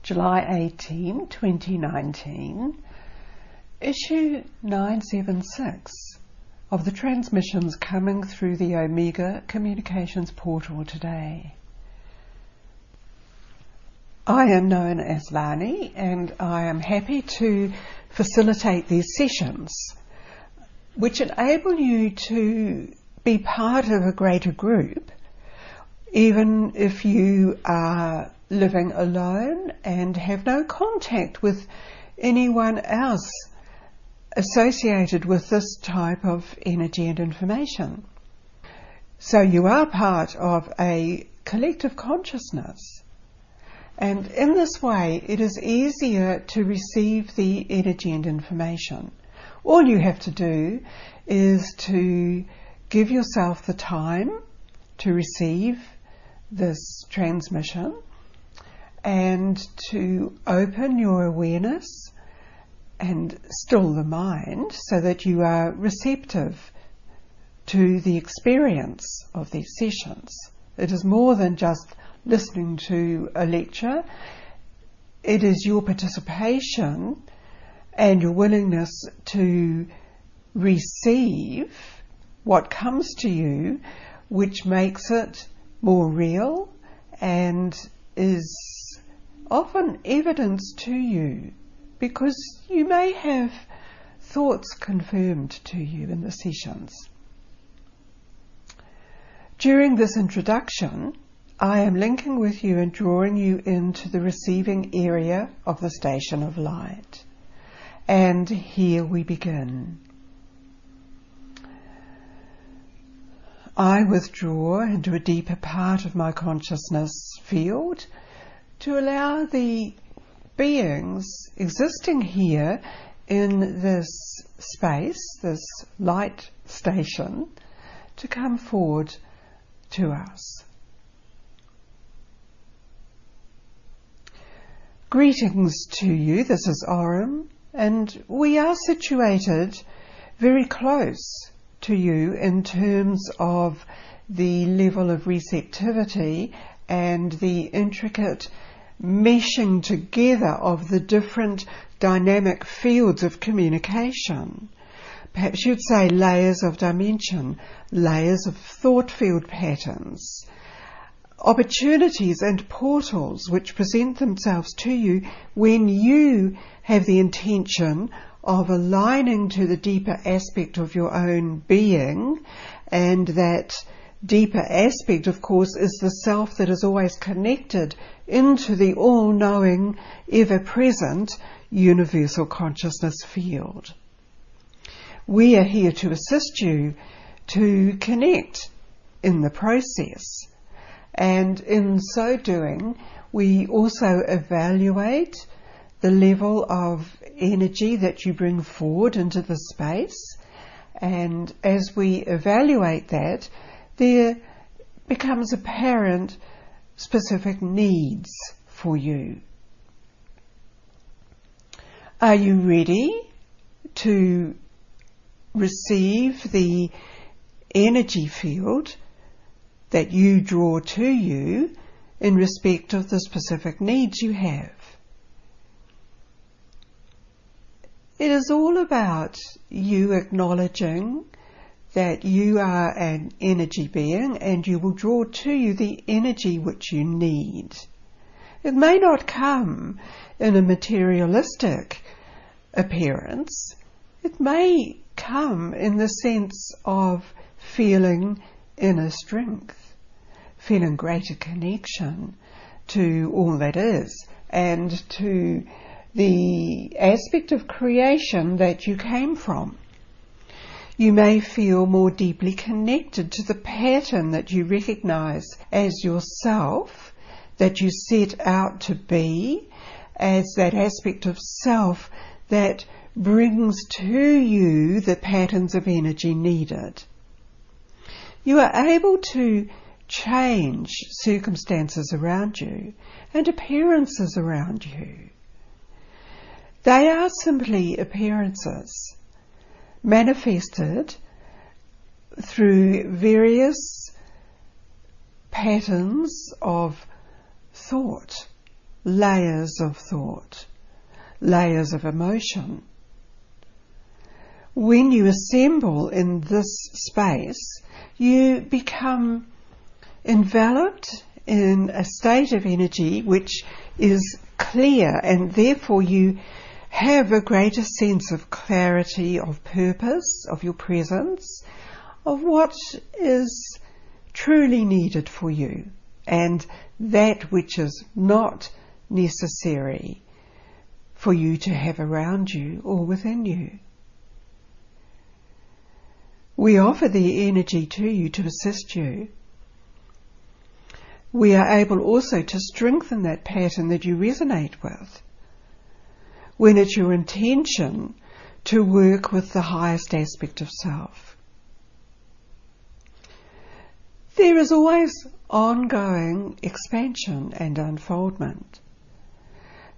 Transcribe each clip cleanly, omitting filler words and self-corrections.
July 18, 2019, issue 976 of the transmissions coming through the Omega Communications portal today. I am known as Lani, and I am happy to facilitate these sessions, which enable you to be part of a greater group, even if you are living alone and have no contact with anyone else associated with this type of energy and information. So you are part of a collective consciousness, and in this way it is easier to receive the energy and information. All you have to do is to give yourself the time to receive this transmission and to open your awareness and still the mind so that you are receptive to the experience of these sessions. It is more than just listening to a lecture. It is your participation and your willingness to receive what comes to you which makes it more real and is often evidence to you, because you may have thoughts confirmed to you in the sessions. During this introduction, I am linking with you and drawing you into the receiving area of the station of light. And here we begin. I withdraw into a deeper part of my consciousness field to allow the beings existing here in this space, this light station, to come forward to us. Greetings to you, this is Orem, and we are situated very close to you in terms of the level of receptivity and the intricate meshing together of the different dynamic fields of communication. Perhaps you'd say layers of dimension, layers of thought field patterns, opportunities and portals which present themselves to you when you have the intention of aligning to the deeper aspect of your own being. And that deeper aspect, of course, is the self that is always connected into the all-knowing, ever-present universal consciousness field. We are here to assist you to connect in the process, and in so doing we also evaluate the level of energy that you bring forward into the space, and as we evaluate that, there becomes apparent specific needs for you. Are you ready to receive the energy field that you draw to you in respect of the specific needs you have? It is all about you acknowledging that you are an energy being and you will draw to you the energy which you need. It may not come in a materialistic appearance. It may come in the sense of feeling inner strength, feeling greater connection to all that is and to the aspect of creation that you came from. You may feel more deeply connected to the pattern that you recognize as yourself, that you set out to be, as that aspect of self that brings to you the patterns of energy needed. You are able to change circumstances around you and appearances around you. They are simply appearances manifested through various patterns of thought layers of thought, layers of emotion. When you assemble in this space, you become enveloped in a state of energy which is clear, and therefore you have a greater sense of clarity, of purpose, of your presence, of what is truly needed for you, and that which is not necessary for you to have around you or within you. We offer the energy to you to assist you. We are able also to strengthen that pattern that you resonate with, when it's your intention to work with the highest aspect of self. There is always ongoing expansion and unfoldment.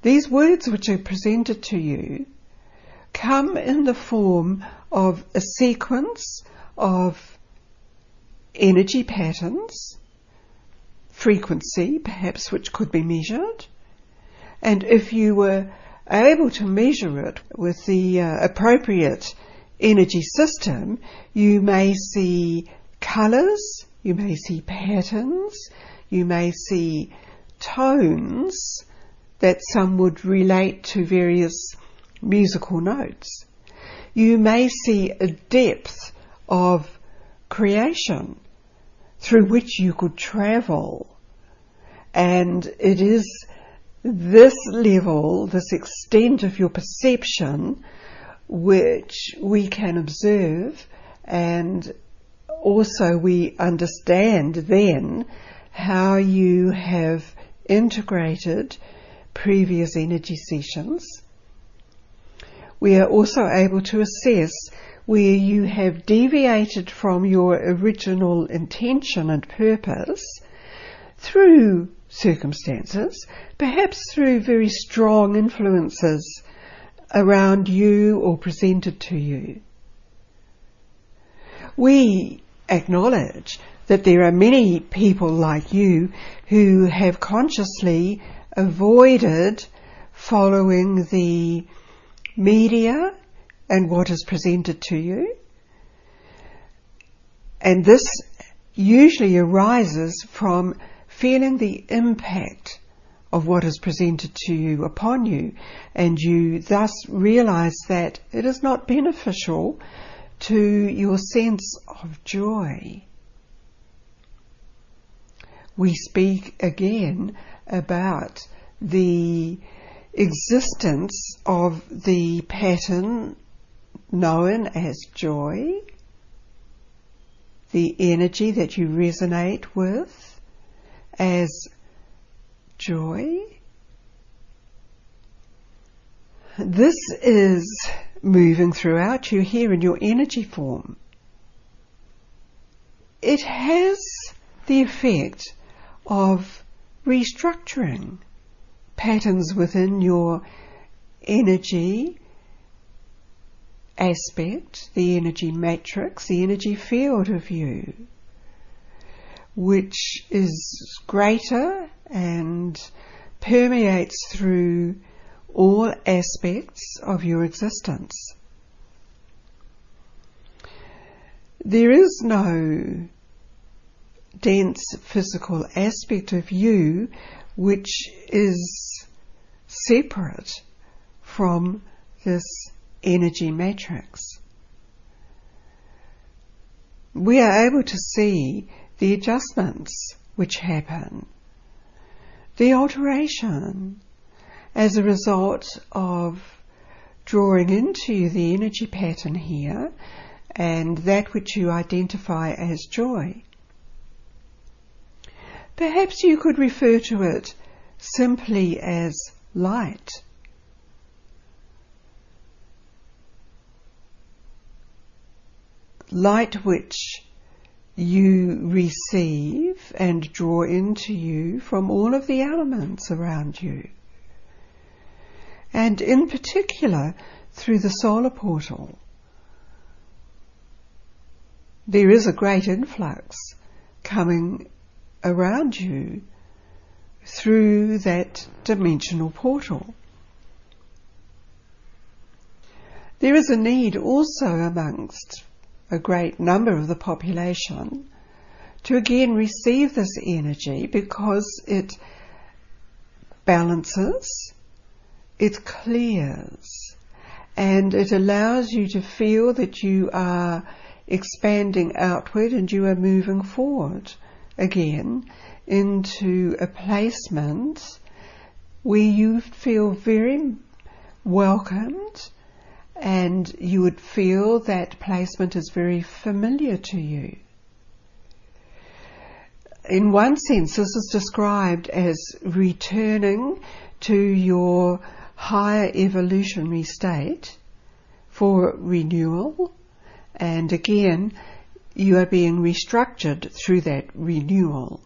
These words which are presented to you come in the form of a sequence of energy patterns, frequency perhaps which could be measured, and if you were able to measure it with the appropriate energy system, you may see colours, you may see patterns, you may see tones that some would relate to various musical notes. You may see a depth of creation through which you could travel, and it is this level, this extent of your perception which we can observe, and also we understand then how you have integrated previous energy sessions. We are also able to assess where you have deviated from your original intention and purpose through circumstances, perhaps through very strong influences around you or presented to you. We acknowledge that there are many people like you who have consciously avoided following the media and what is presented to you, and this usually arises from feeling the impact of what is presented to you upon you, and you thus realize that it is not beneficial to your sense of joy. We speak again about the existence of the pattern known as joy, the energy that you resonate with as joy. This is moving throughout you here in your energy form. It has the effect of restructuring patterns within your energy aspect, the energy matrix, the energy field of you, which is greater and permeates through all aspects of your existence. There is no dense physical aspect of you which is separate from this energy matrix. We are able to see the adjustments which happen, the alteration as a result of drawing into the energy pattern here and that which you identify as joy. Perhaps you could refer to it simply as light. Light which you receive and draw into you from all of the elements around you, and in particular through the solar portal. There is a great influx coming around you through that dimensional portal. There is a need also amongst a great number of the population to again receive this energy, because it balances, it clears, and it allows you to feel that you are expanding outward and you are moving forward again into a placement where you feel very welcomed, and you would feel that placement is very familiar to you. In one sense, this is described as returning to your higher evolutionary state for renewal, and again, you are being restructured through that renewal.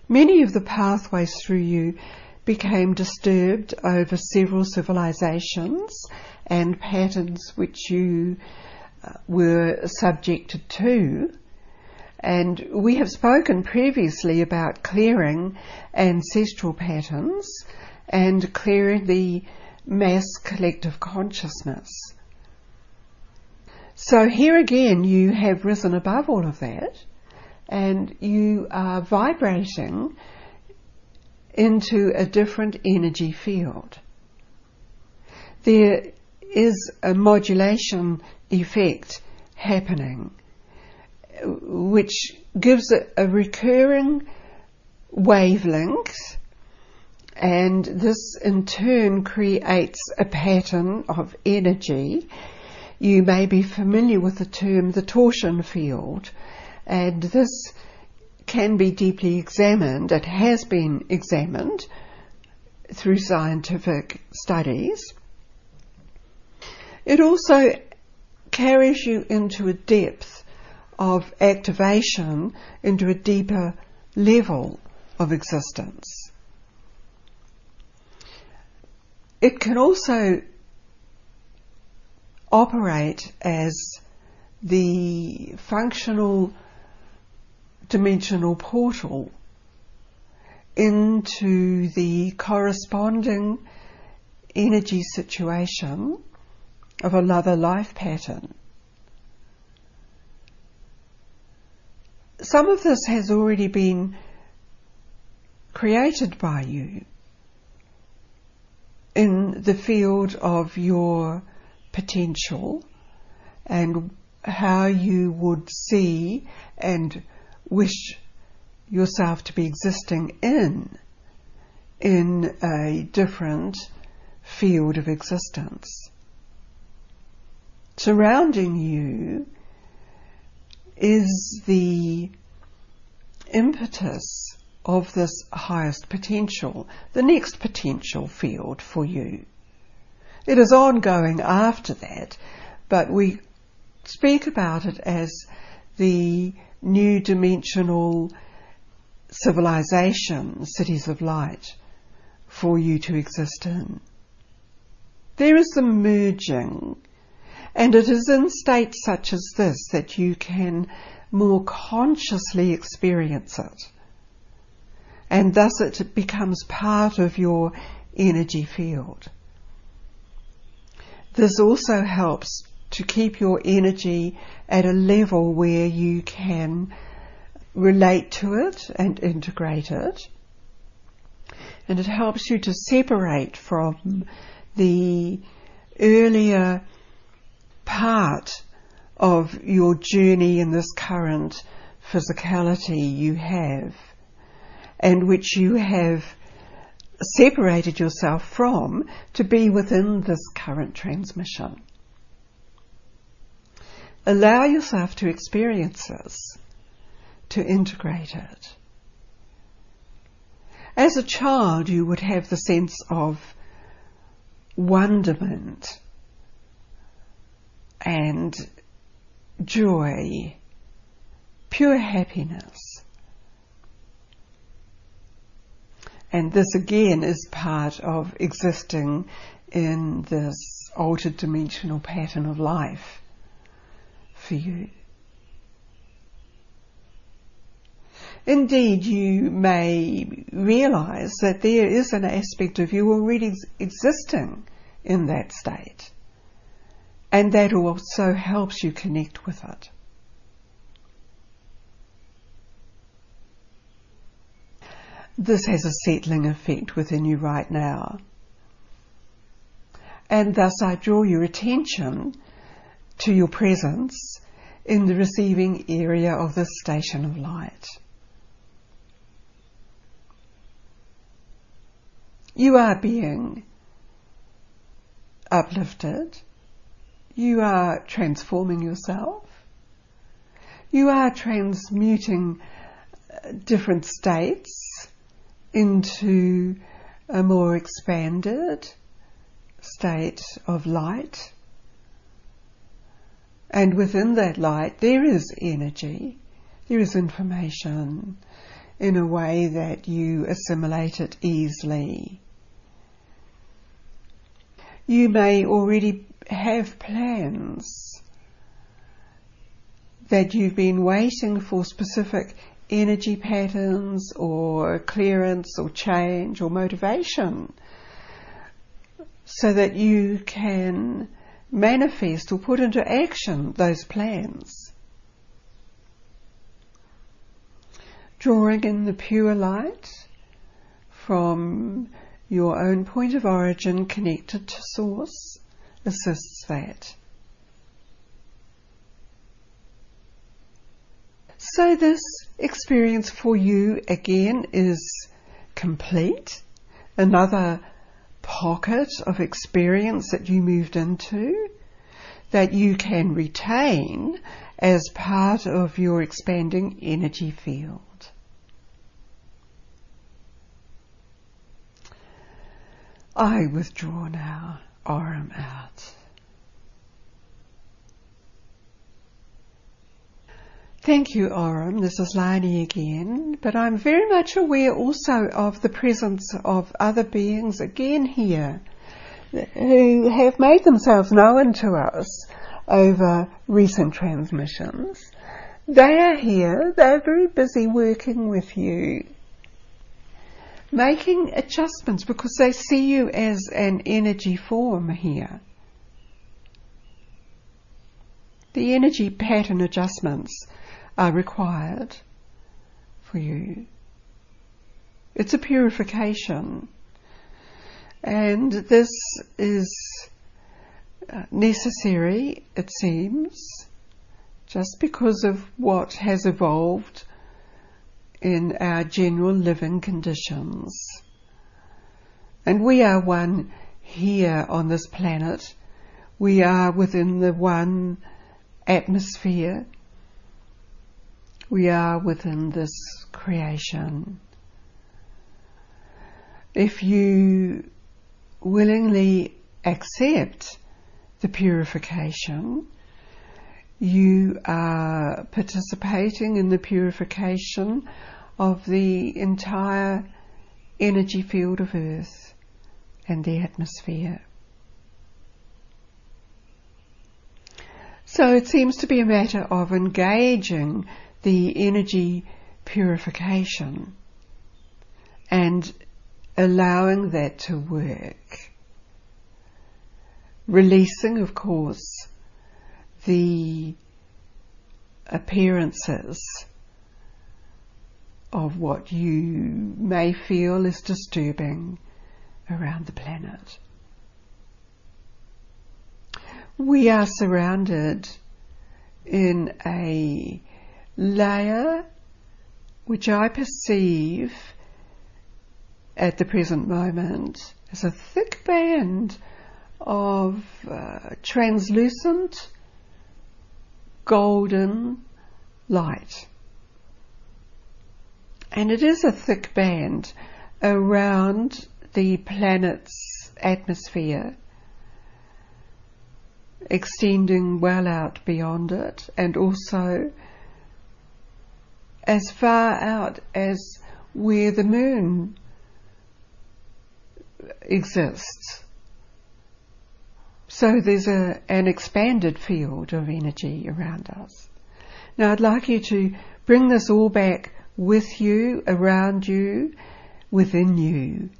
Many of the pathways through you became disturbed over several civilizations and patterns which you were subjected to. And we have spoken previously about clearing ancestral patterns and clearing the mass collective consciousness. So here again you have risen above all of that, and you are vibrating into a different energy field. There is a modulation effect happening, which gives it a recurring wavelength, and this in turn creates a pattern of energy. You may be familiar with the term the torsion field, and this can be deeply examined. It has been examined through scientific studies. It also carries you into a depth of activation, into a deeper level of existence. It can also operate as the functional dimensional portal into the corresponding energy situation of another life pattern. Some of this has already been created by you in the field of your potential and how you would see and wish yourself to be existing in a different field of existence. Surrounding you is the impetus of this highest potential, the next potential field for you. It is ongoing after that, but we speak about it as the new dimensional civilization, cities of light, for you to exist in. There is the merging, and it is in states such as this that you can more consciously experience it, and thus it becomes part of your energy field. This also helps to keep your energy at a level where you can relate to it and integrate it. And it helps you to separate from the earlier part of your journey in this current physicality you have, and which you have separated yourself from to be within this current transmission. Allow yourself to experience this, to integrate it. As a child, you would have the sense of wonderment and joy, pure happiness. And this again is part of existing in this altered dimensional pattern of life for you. Indeed, you may realise that there is an aspect of you already existing in that state, and that also helps you connect with it. This has a settling effect within you right now. And thus I draw your attention to your presence in the receiving area of this station of light. You are being uplifted. You are transforming yourself. You are transmuting different states into a more expanded state of light. And within that light there is energy, there is information in a way that you assimilate it easily. You may already have plans that you've been waiting for specific energy patterns or clearance or change or motivation so that you can manifest or put into action those plans. Drawing in the pure light from your own point of origin connected to Source assists that. So this experience for you again is complete. Another pocket of experience that you moved into that you can retain as part of your expanding energy field. I withdraw now, arm out. Thank you, Oram. This is Lani again, but I'm very much aware also of the presence of other beings again here who have made themselves known to us over recent transmissions. They are here, they're very busy working with you, making adjustments because they see you as an energy form here. The energy pattern adjustments are required for you. It's a purification, and this is necessary, it seems, just because of what has evolved in our general living conditions. And we are one here on this planet. We are within the one atmosphere. We are within this creation. If you willingly accept the purification, you are participating in the purification of the entire energy field of Earth and the atmosphere. So it seems to be a matter of engaging the energy purification and allowing that to work. Releasing, of course, the appearances of what you may feel is disturbing around the planet. We are surrounded in a layer which I perceive at the present moment as a thick band of translucent golden light. And it is a thick band around the planet's atmosphere, extending well out beyond it, and also as far out as where the moon exists. So there's an expanded field of energy around us. Now I'd like you to bring this all back with you, around you, within you,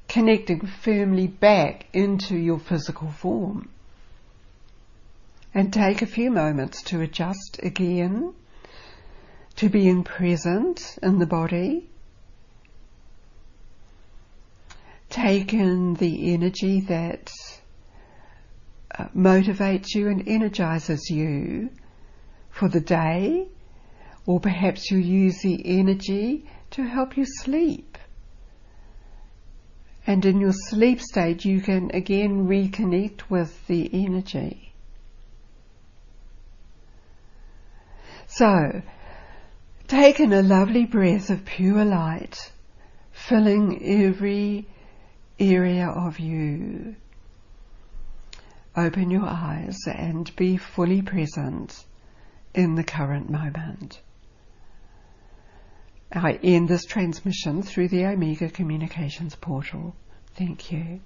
connecting firmly back into your physical form. And take a few moments to adjust again, to being present in the body. Take in the energy that motivates you and energizes you for the day, or perhaps you use the energy to help you sleep. And in your sleep state you can again reconnect with the energy. So, take in a lovely breath of pure light, filling every area of you. Open your eyes and be fully present in the current moment. I end this transmission through the Omega Communications portal. Thank you.